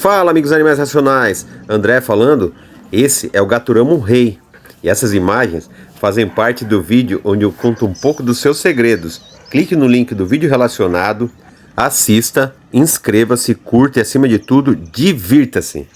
Fala, amigos animais racionais, André falando. Esse é o Gaturamo Rei e essas imagens fazem parte do vídeo onde eu conto um pouco dos seus segredos. Clique no link do vídeo relacionado, assista, inscreva-se, curta e acima de tudo, divirta-se!